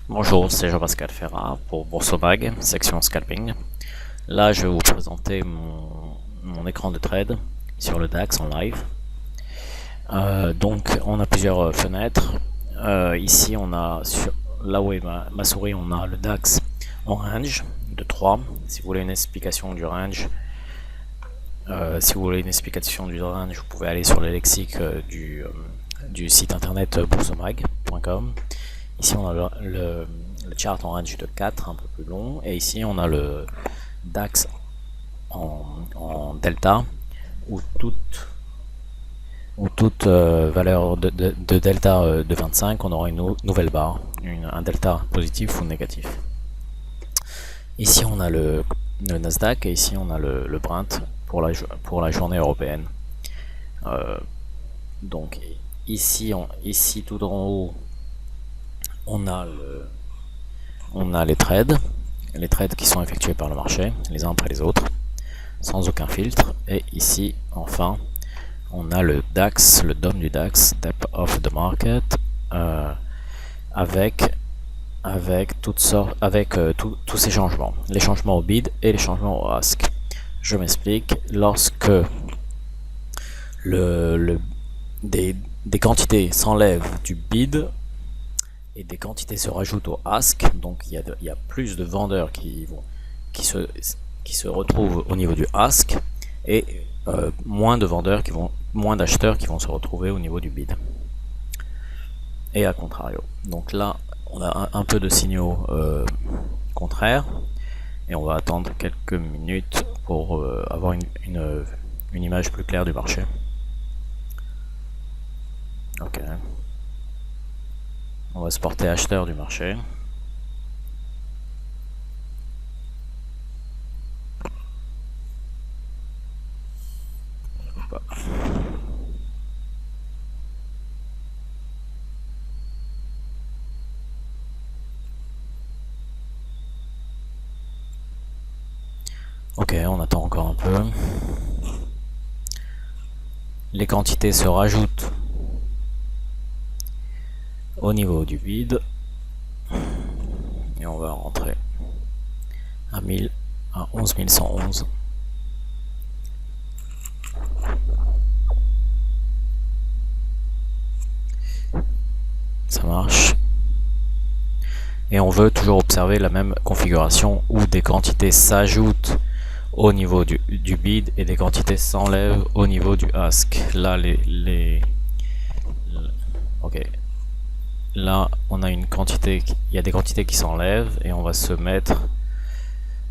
Bonjour, c'est Jean-Pascal Ferrat pour Boursorama, section scalping. Là, je vais vous présenter mon écran de trade sur le DAX en live. Donc, on a plusieurs fenêtres. Ici, on a là où est ma souris, on a le DAX en range de 3. Si vous voulez une explication du range, vous pouvez aller sur le lexique du site internet boursemag.com. Ici on a le chart en range de 4, un peu plus long, et ici on a le DAX en delta, où toute valeur de delta de 25, on aura une nouvelle barre, un delta positif ou négatif. Ici on a le Nasdaq, et ici on a le Brent pour la journée européenne. Donc ici tout en haut, on a les trades qui sont effectués par le marché, les uns après les autres, sans aucun filtre. Et ici, enfin, on a le DAX, le DOM du DAX, Depth of the Market, avec toutes sortes, tous ces changements, les changements au bid et les changements au ask. Je m'explique. Lorsque des quantités s'enlèvent du bid et des quantités se rajoutent au ask, donc il y a plus de vendeurs qui se retrouvent au niveau du ask, et moins d'acheteurs qui vont se retrouver au niveau du bid, et à contrario. Donc là on a un peu de signaux contraires, et on va attendre quelques minutes pour avoir une image plus claire du marché. Ok. On va se porter acheteur du marché. Ok, on attend encore un peu. Les quantités se rajoutent au niveau du bid, et on va rentrer à 11 111. Ça marche. Et on veut toujours observer la même configuration où des quantités s'ajoutent au niveau du bid et des quantités s'enlèvent au niveau du ask. Là, ok. Là, on a il y a des quantités qui s'enlèvent, et on va se mettre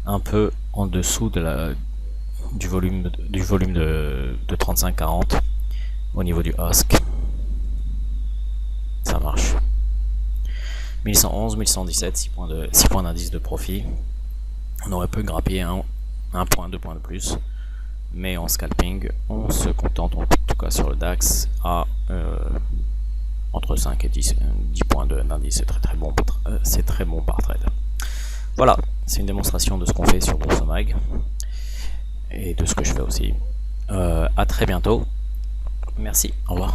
un peu en dessous du volume de 35-40 au niveau du ask. Ça marche. 1111, 1117, 6 points d'indice de profit. On aurait pu grappiller un point, 2 points de plus, mais en scalping, on se contente, en tout cas sur le DAX, à entre 5 et 10 points d'indice. C'est très bon par trade. Voilà, c'est une démonstration de ce qu'on fait sur Boursorama et de ce que je fais aussi. À très bientôt. Merci, au revoir.